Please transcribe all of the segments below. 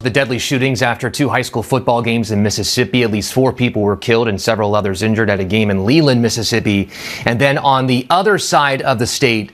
The deadly shootings after two high school football games in Mississippi. At least 4 people were killed and several others injured at a game in Leland, Mississippi. And then on the other side of the state,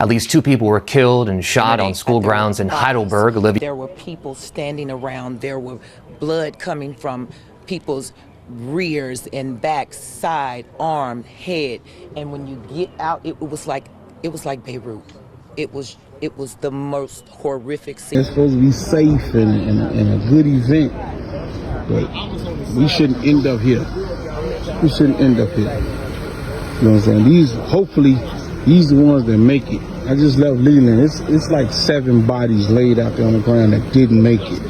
at least 2 people were killed and shot on school grounds in Heidelberg. There were people standing around. There were blood coming from people's rears and backs, side, arm, head. And when you get out, it was like Beirut. It was the most horrific scene. It's supposed to be safe and a good event, but we shouldn't end up here. We shouldn't end up here. You know what I'm saying? Hopefully, these are the ones that make it. I just left Leland. It's like 7 bodies laid out there on the ground that didn't make it.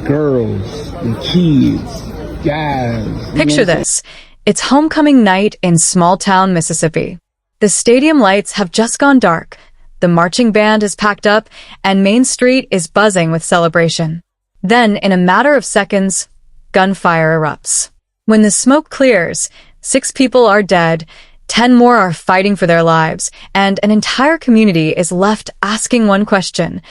Girls and kids, guys. Picture this. It's homecoming night in small-town Mississippi. The stadium lights have just gone dark. The marching band is packed up, and Main Street is buzzing with celebration. Then, in a matter of seconds, gunfire erupts. When the smoke clears, 6 people are dead, 10 more are fighting for their lives, and an entire community is left asking one question: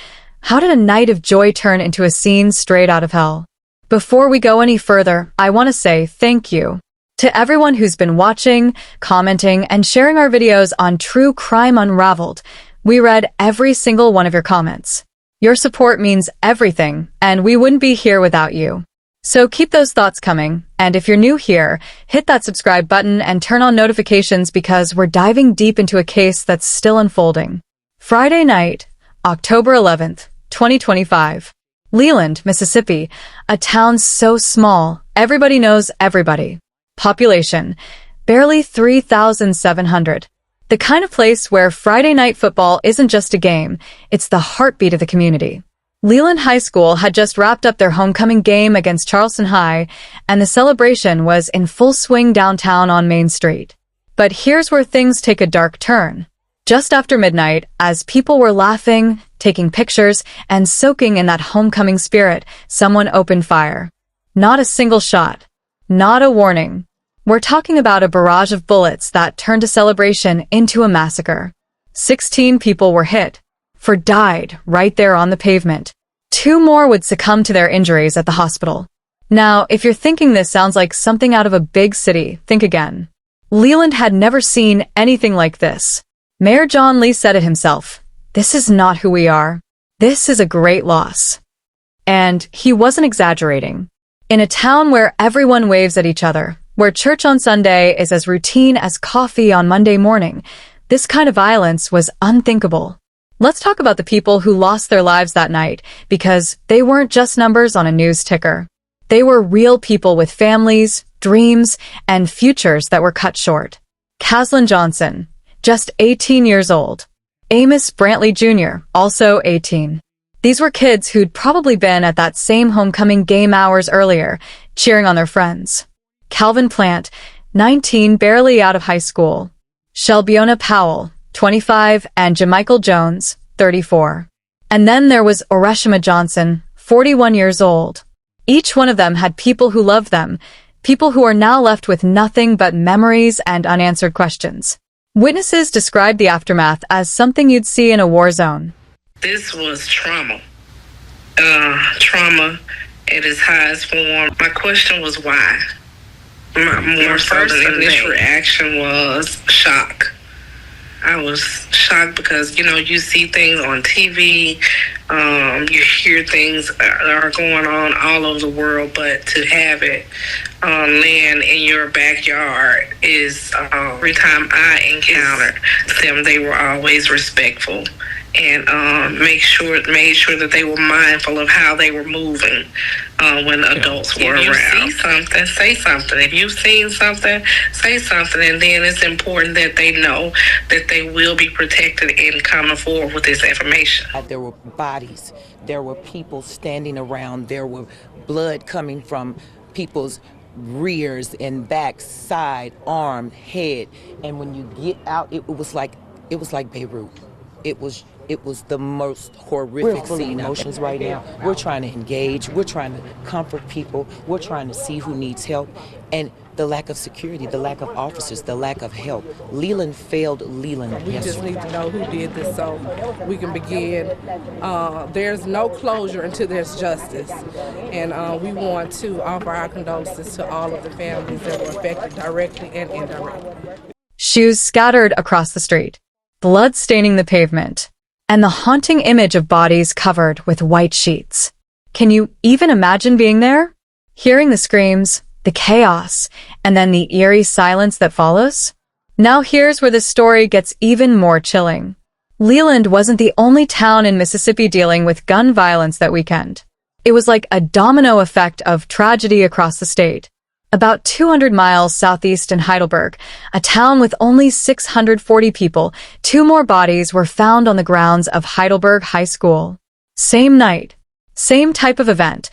how did a night of joy turn into a scene straight out of hell? Before we go any further, I want to say thank you to everyone who's been watching, commenting, and sharing our videos on True Crime Unraveled. We read every single one of your comments. Your support means everything, and we wouldn't be here without you. So keep those thoughts coming, and if you're new here, hit that subscribe button and turn on notifications because we're diving deep into a case that's still unfolding. Friday night, October 11th, 2025. Leland, Mississippi, a town so small, everybody knows everybody. Population, barely 3,700. The kind of place where Friday night football isn't just a game, it's the heartbeat of the community. Leland High School had just wrapped up their homecoming game against Charleston High, and the celebration was in full swing downtown on Main Street. But here's where things take a dark turn. Just after midnight, as people were laughing, taking pictures, and soaking in that homecoming spirit, someone opened fire. Not a single shot. Not a warning. We're talking about a barrage of bullets that turned a celebration into a massacre. 16 people were hit, 4 died right there on the pavement. 2 more would succumb to their injuries at the hospital. Now, if you're thinking this sounds like something out of a big city, think again. Leland had never seen anything like this. Mayor John Lee said it himself, "This is not who we are. This is a great loss." And he wasn't exaggerating. In a town where everyone waves at each other, where church on Sunday is as routine as coffee on Monday morning, this kind of violence was unthinkable. Let's talk about the people who lost their lives that night, because they weren't just numbers on a news ticker. They were real people with families, dreams, and futures that were cut short. Caslin Johnson, just 18 years old. Amos Brantley Jr., also 18. These were kids who'd probably been at that same homecoming game hours earlier, cheering on their friends. Calvin Plant, 19, barely out of high school. Shelbiona Powell, 25, and Jamichael Jones, 34. And then there was Oreshima Johnson, 41 years old. Each one of them had people who loved them, people who are now left with nothing but memories and unanswered questions. Witnesses described the aftermath as something you'd see in a war zone. This was trauma. Trauma at its highest form. My question was why? My first initial reaction was shock. I was shocked because, you see things on TV, you hear things are going on all over the world, but to have it land in your backyard is, every time I encountered them, they were always respectful and made sure that they were mindful of how they were moving when adults were around. If you see something, say something. If you've seen something, say something. And then it's important that they know that they will be protected and coming forward with this information. There were bodies. There were people standing around. There were blood coming from people's rears and backs, side, arm, head. And when you get out, it was like Beirut. It was the most horrific scene. Emotions right now. We're trying to engage. We're trying to comfort people. We're trying to see who needs help. And the lack of security, the lack of officers, the lack of help. Leland failed Leland. We just need to know who did this so we can begin. There's no closure until there's justice. And we want to offer our condolences to all of the families that were affected directly and indirectly. Shoes scattered across the street, blood staining the pavement, and the haunting image of bodies covered with white sheets. Can you even imagine being there? Hearing the screams, the chaos, and then the eerie silence that follows? Now here's where this story gets even more chilling. Leland wasn't the only town in Mississippi dealing with gun violence that weekend. It was like a domino effect of tragedy across the state. About 200 miles southeast in Heidelberg, a town with only 640 people, 2 more bodies were found on the grounds of Heidelberg High School. Same night, same type of event,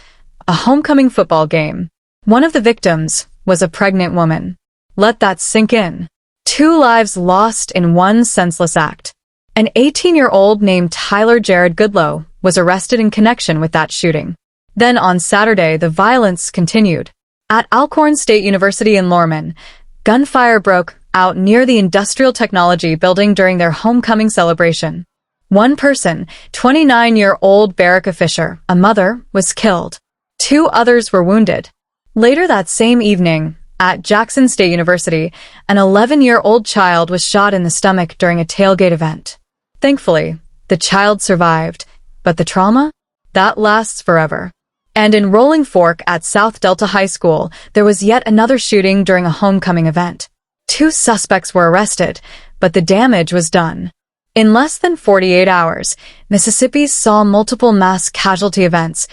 a homecoming football game. One of the victims was a pregnant woman. Let that sink in. 2 lives lost in one senseless act. An 18-year-old named Tyler Jared Goodlow was arrested in connection with that shooting. Then on Saturday, the violence continued. At Alcorn State University in Lorman, gunfire broke out near the Industrial Technology building during their homecoming celebration. One person, 29-year-old Berica Fisher, a mother, was killed. 2 others were wounded. Later that same evening, at Jackson State University, an 11-year-old child was shot in the stomach during a tailgate event. Thankfully, the child survived, but the trauma? That lasts forever. And in Rolling Fork at South Delta High School, there was yet another shooting during a homecoming event. 2 suspects were arrested, but the damage was done. In less than 48 hours, Mississippi saw multiple mass casualty events,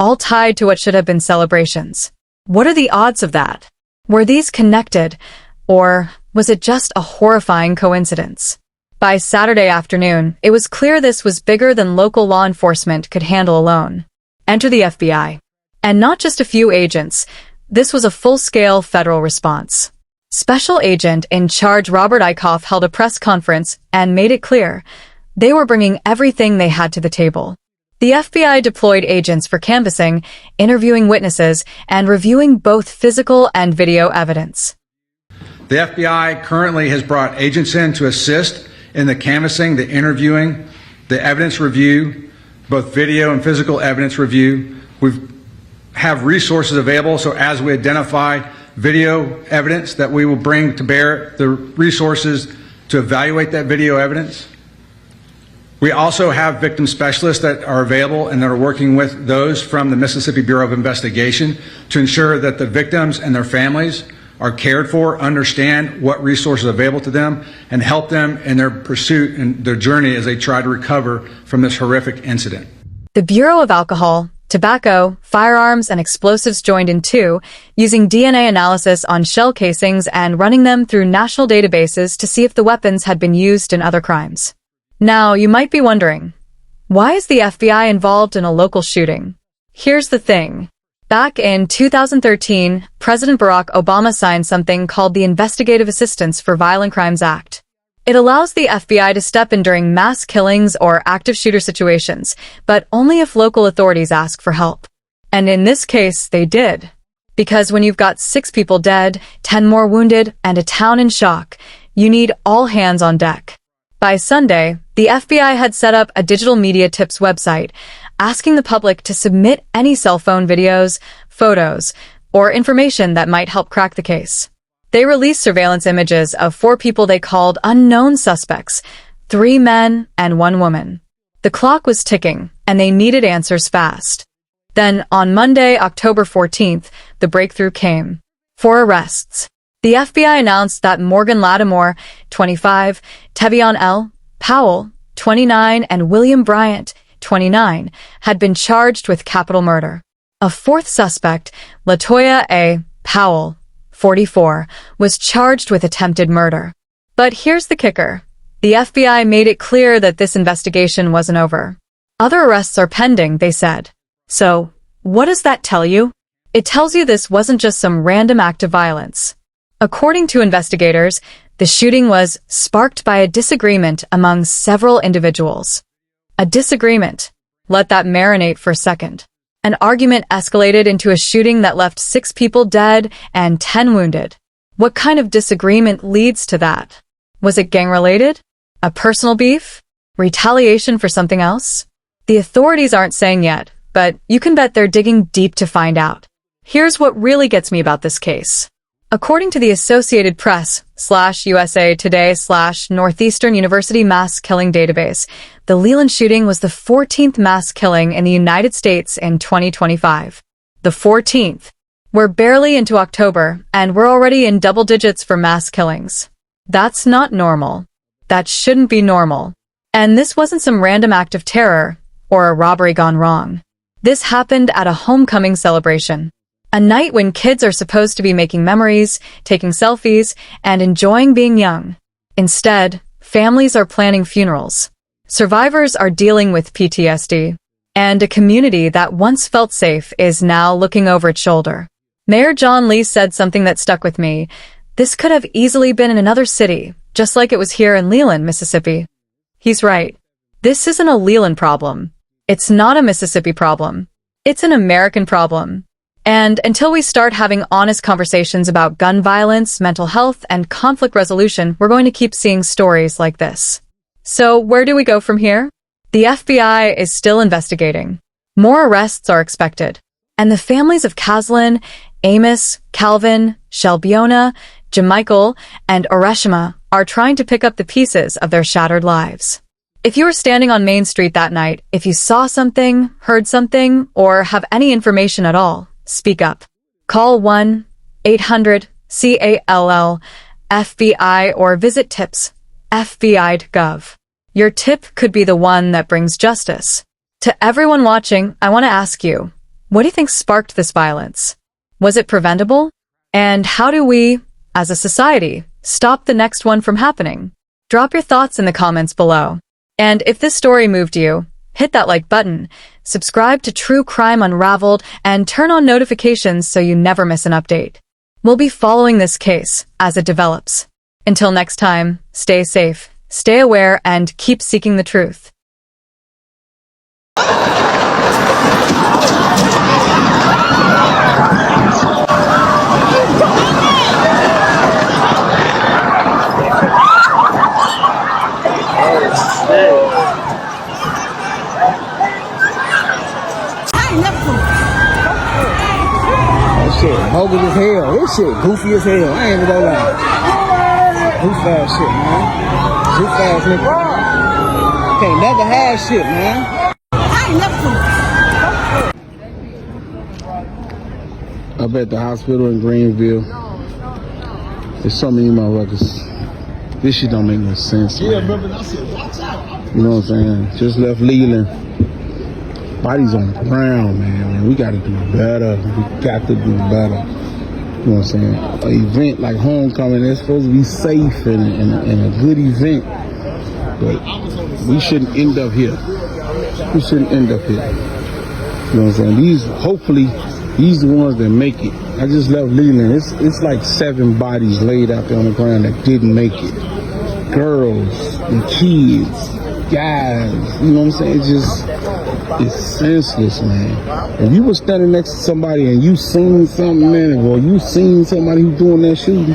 all tied to what should have been celebrations. What are the odds of that? Were these connected, or was it just a horrifying coincidence? By Saturday afternoon, it was clear this was bigger than local law enforcement could handle alone. Enter the FBI. And not just a few agents. This was a full-scale federal response. Special Agent in Charge Robert Eichhoff held a press conference and made it clear they were bringing everything they had to the table. The FBI deployed agents for canvassing, interviewing witnesses, and reviewing both physical and video evidence. The FBI currently has brought agents in to assist in the canvassing, the interviewing, the evidence review, both video and physical evidence review. We have resources available, so as we identify video evidence that we will bring to bear the resources to evaluate that video evidence. We also have victim specialists that are available and that are working with those from the Mississippi Bureau of Investigation to ensure that the victims and their families are cared for, understand what resources are available to them, and help them in their pursuit and their journey as they try to recover from this horrific incident. The Bureau of Alcohol, Tobacco, Firearms, and Explosives joined in too, using DNA analysis on shell casings and running them through national databases to see if the weapons had been used in other crimes. Now, you might be wondering, why is the FBI involved in a local shooting? Here's the thing. Back in 2013, President Barack Obama signed something called the Investigative Assistance for Violent Crimes Act. It allows the FBI to step in during mass killings or active shooter situations, but only if local authorities ask for help. And in this case, they did. Because when you've got 6 people dead, 10 more wounded, and a town in shock, you need all hands on deck. By Sunday, the FBI had set up a digital media tips website, asking the public to submit any cell phone videos, photos, or information that might help crack the case. They released surveillance images of 4 people they called unknown suspects, 3 men and 1 woman. The clock was ticking, and they needed answers fast. Then, on Monday, October 14th, the breakthrough came. 4 arrests. The FBI announced that Morgan Lattimore, 25, Teviyon Powell, 29, and William Bryant, 29, had been charged with capital murder. A 4th suspect, Latoya Powell, 44, was charged with attempted murder. But here's the kicker. The FBI made it clear that this investigation wasn't over. Other arrests are pending, they said. So, what does that tell you? It tells you this wasn't just some random act of violence. According to investigators, the shooting was sparked by a disagreement among several individuals. A disagreement. Let that marinate for a second. An argument escalated into a shooting that left 6 people dead and 10 wounded. What kind of disagreement leads to that? Was it gang-related? A personal beef? Retaliation for something else? The authorities aren't saying yet, but you can bet they're digging deep to find out. Here's what really gets me about this case. According to the Associated Press /USA Today /Northeastern University Mass Killing Database, the Leland shooting was the 14th mass killing in the United States in 2025. The 14th. We're barely into October, and we're already in double digits for mass killings. That's not normal. That shouldn't be normal. And this wasn't some random act of terror or a robbery gone wrong. This happened at a homecoming celebration. A night when kids are supposed to be making memories, taking selfies, and enjoying being young. Instead, families are planning funerals. Survivors are dealing with PTSD. And a community that once felt safe is now looking over its shoulder. Mayor John Lee said something that stuck with me. This could have easily been in another city, just like it was here in Leland, Mississippi. He's right. This isn't a Leland problem. It's not a Mississippi problem. It's an American problem. And until we start having honest conversations about gun violence, mental health, and conflict resolution, we're going to keep seeing stories like this. So where do we go from here? The FBI is still investigating. More arrests are expected. And the families of Caslin, Amos, Calvin, Shelbiona, Jamichael, and Oreshima are trying to pick up the pieces of their shattered lives. If you were standing on Main Street that night, if you saw something, heard something, or have any information at all, speak up. Call 1-800-CALL-FBI or visit tips.fbi.gov. Your tip could be the one that brings justice. To everyone watching, I want to ask you, what do you think sparked this violence? Was it preventable? And how do we, as a society, stop the next one from happening? Drop your thoughts in the comments below. And if this story moved you, hit that like button, subscribe to True Crime Unraveled, and turn on notifications so you never miss an update. We'll be following this case as it develops. Until next time, stay safe, stay aware, and keep seeking the truth. Shit, bogus as hell. This shit goofy as hell. I ain't even gonna lie. Goof ass shit, man. Goof ass nigga. Can't never have shit, man. I bet the hospital in Greenville. There's so many motherfuckers. This shit don't make no sense, man. You know what I'm saying? Just left Leland. Bodies on the ground, man. We gotta do better. We got to do better. You know what I'm saying? An event like homecoming, it's supposed to be safe and a good event. But we shouldn't end up here. We shouldn't end up here. You know what I'm saying? Hopefully, these are the ones that make it. I just left Leland. It's like 7 bodies laid out there on the ground that didn't make it. Girls and kids, guys. You know what I'm saying? It's senseless, man. If you were standing next to somebody and you seen something, man, or you seen somebody who's doing that shooting,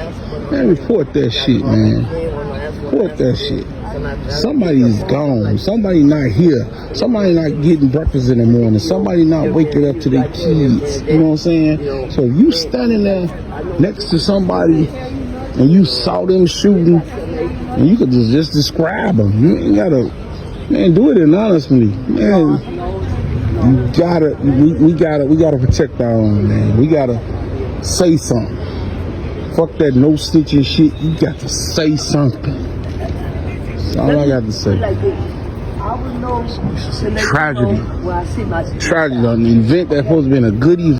man, report that shit, man. Report that shit. Somebody's gone. Somebody not here. Somebody not getting breakfast in the morning. Somebody not waking up to their kids. You know what I'm saying? So if you standing there next to somebody and you saw them shooting, and you could just describe them. You ain't gotta, man, do it anonymously, man. We gotta protect our own, man. We gotta say something. Fuck that no snitching shit. You got to say something. That's all I got to say. Tragedy. Tragedy on the event that's supposed to be a good event.